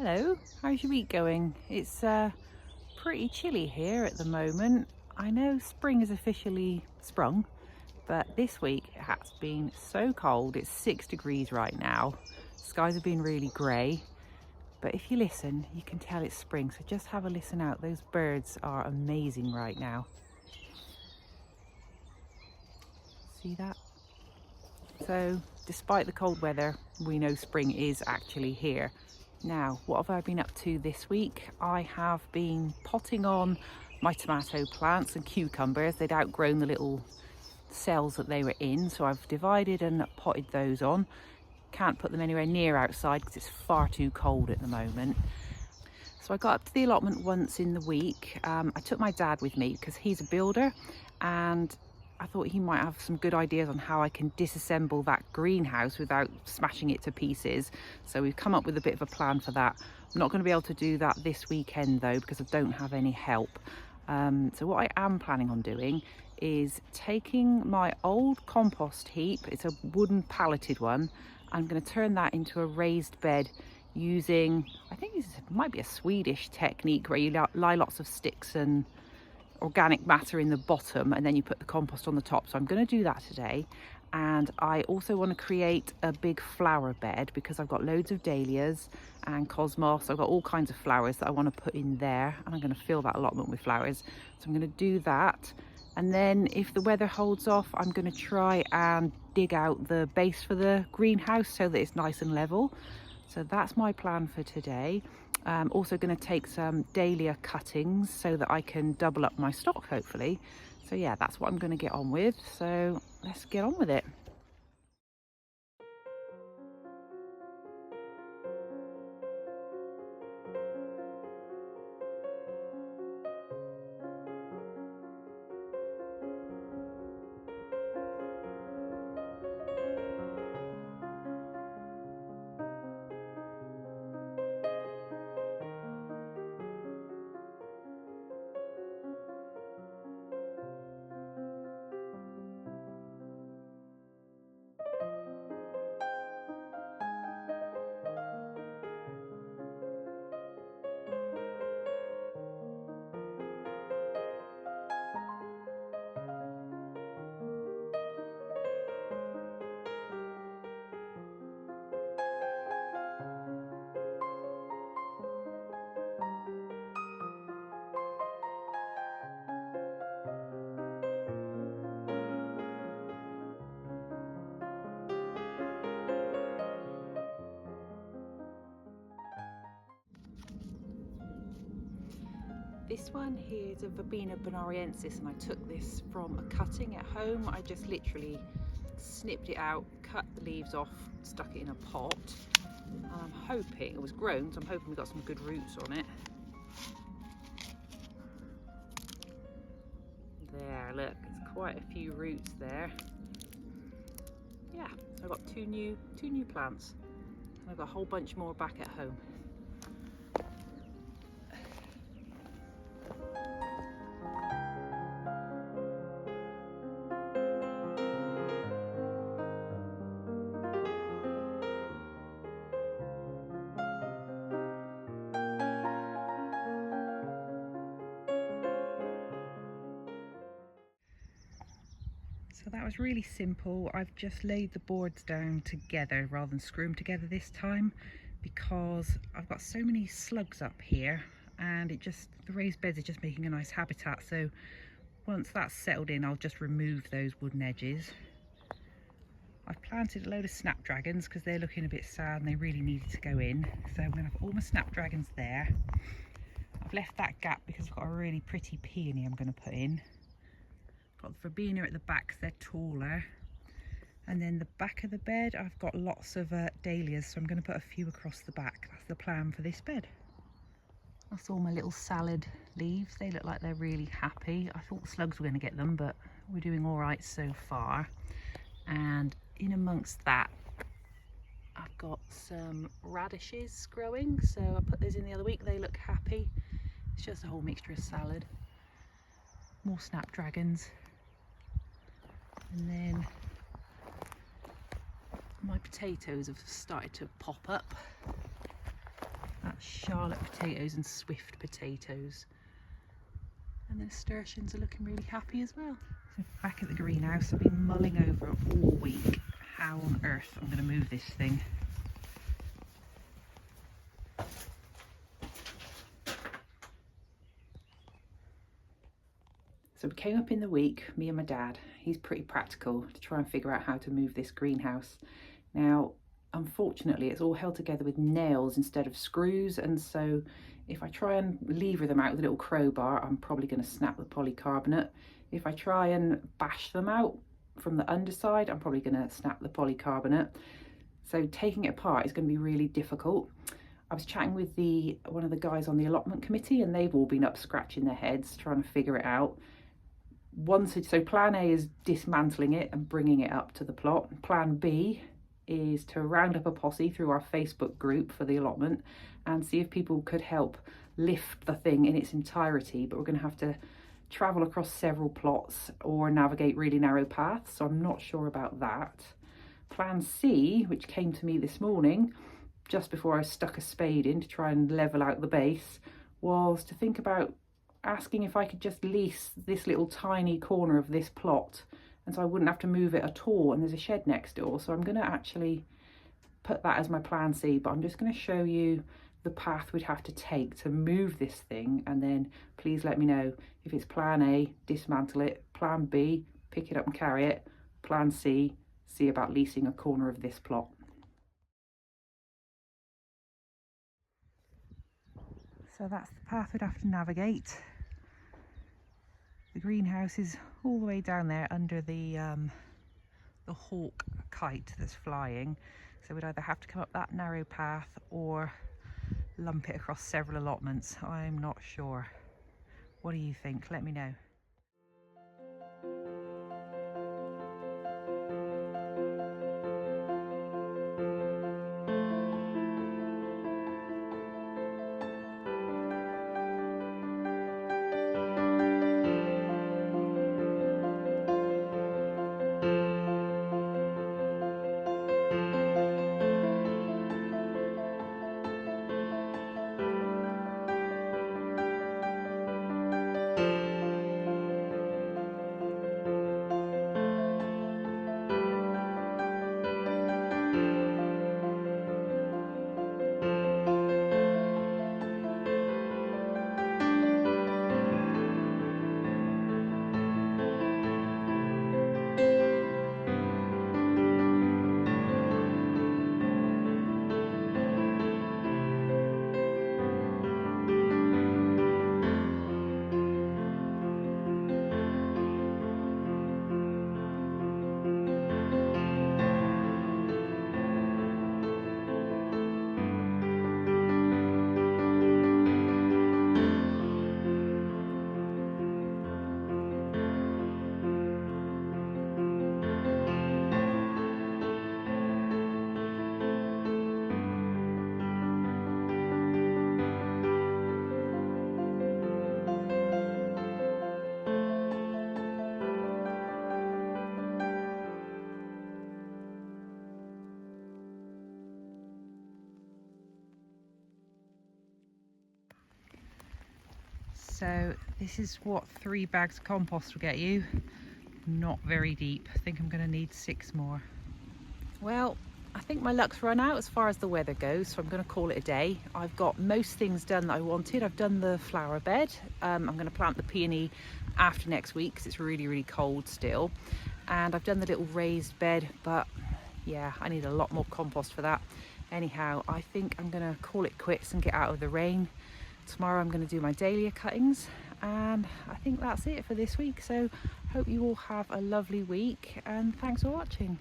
Hello, how's your week going? It's pretty chilly here at the moment. I know spring is officially sprung, but this week it has been so cold. It's 6 degrees right now. Skies have been really grey, but if you listen, you can tell it's spring. So just have a listen out. Those birds are amazing right now. See that? So despite the cold weather, we know spring is actually here. Now, what have I been up to this week? I have been potting on my tomato plants and cucumbers. They'd outgrown the little cells that they were in, so I've divided and potted those on. Can't put them anywhere near outside because it's far too cold at the moment. So I got up to the allotment once in the week. I took my dad with me because he's a builder, and I thought he might have some good ideas on how I can disassemble that greenhouse without smashing it to pieces. So we've come up with a bit of a plan for that. I'm not going to be able to do that this weekend though, because I don't have any help. So what I am planning on doing is taking my old compost heap. It's a wooden palleted one. I'm going to turn that into a raised bed using, I think this might be a Swedish technique where you lie lots of sticks and organic matter in the bottom and then you put the compost on the top. So I'm going to do that today. And I also want to create a big flower bed because I've got loads of dahlias and cosmos. I've got all kinds of flowers that I want to put in there, and I'm going to fill that allotment with flowers. So I'm going to do that, and then if the weather holds off, I'm going to try and dig out the base for the greenhouse so that it's nice and level. So that's my plan for today. I'm also going to take some dahlia cuttings so that I can double up my stock hopefully. So yeah, that's what I'm going to get on with. So let's get on with it. This one here is a Verbena bonariensis, and I took this from a cutting at home. I just literally snipped it out, cut the leaves off, stuck it in a pot, and I'm hoping it was grown, so I'm hoping we got some good roots on it. There, look, it's quite a few roots there. Yeah, so I've got two new plants, and I've got a whole bunch more back at home. So that was really simple. I've just laid the boards down together rather than screw them together this time because I've got so many slugs up here, and the raised beds are just making a nice habitat. So once that's settled in, I'll just remove those wooden edges. I've planted a load of snapdragons because they're looking a bit sad and they really needed to go in. So I'm going to have all my snapdragons there. I've left that gap because I've got a really pretty peony I'm going to put in. Got the Verbena at the back because they're taller, and then the back of the bed I've got lots of dahlias, so I'm going to put a few across the back. That's the plan for this bed. That's all my little salad leaves. They look like they're really happy. I thought the slugs were going to get them, but we're doing all right so far. And in amongst that, I've got some radishes growing, so I put those in the other week. They look happy. It's just a whole mixture of salad. More snapdragons. And then my potatoes have started to pop up. That Charlotte potatoes and swift potatoes. And the nasturtiums are looking really happy as well. So back at the greenhouse, I've been mulling over all week how on earth I'm going to move this thing. So we came up in the week, me and my dad. He's pretty practical, to try and figure out how to move this greenhouse. Now, unfortunately, it's all held together with nails instead of screws, and so if I try and lever them out with a little crowbar, I'm probably going to snap the polycarbonate. If I try and bash them out from the underside, I'm probably going to snap the polycarbonate. So taking it apart is going to be really difficult. I was chatting with one of the guys on the allotment committee, and they've all been up scratching their heads trying to figure it out. So plan A is dismantling it and bringing it up to the plot. Plan B is to round up a posse through our Facebook group for the allotment and see if people could help lift the thing in its entirety, but we're going to have to travel across several plots or navigate really narrow paths, so I'm not sure about that. Plan C, which came to me this morning just before I stuck a spade in to try and level out the base, was to think about asking if I could just lease this little tiny corner of this plot, and so I wouldn't have to move it at all, and there's a shed next door, so I'm going to actually put that as my plan C, but I'm just going to show you the path we'd have to take to move this thing, and then please let me know if it's plan A, dismantle it, plan B, pick it up and carry it, plan C, see about leasing a corner of this plot. So that's the path we'd have to navigate. The greenhouse is all the way down there under the hawk kite that's flying. So we'd either have to come up that narrow path or lump it across several allotments. I'm not sure. What do you think? Let me know. So this is what 3 bags of compost will get you. Not very deep. I think I'm going to need 6 more. Well, I think my luck's run out as far as the weather goes, so I'm going to call it a day. I've got most things done that I wanted. I've done the flower bed. I'm going to plant the peony after next week because it's really, really cold still. And I've done the little raised bed, but yeah, I need a lot more compost for that. Anyhow, I think I'm going to call it quits and get out of the rain. Tomorrow I'm going to do my dahlia cuttings, and I think that's it for this week. So hope you all have a lovely week, and thanks for watching.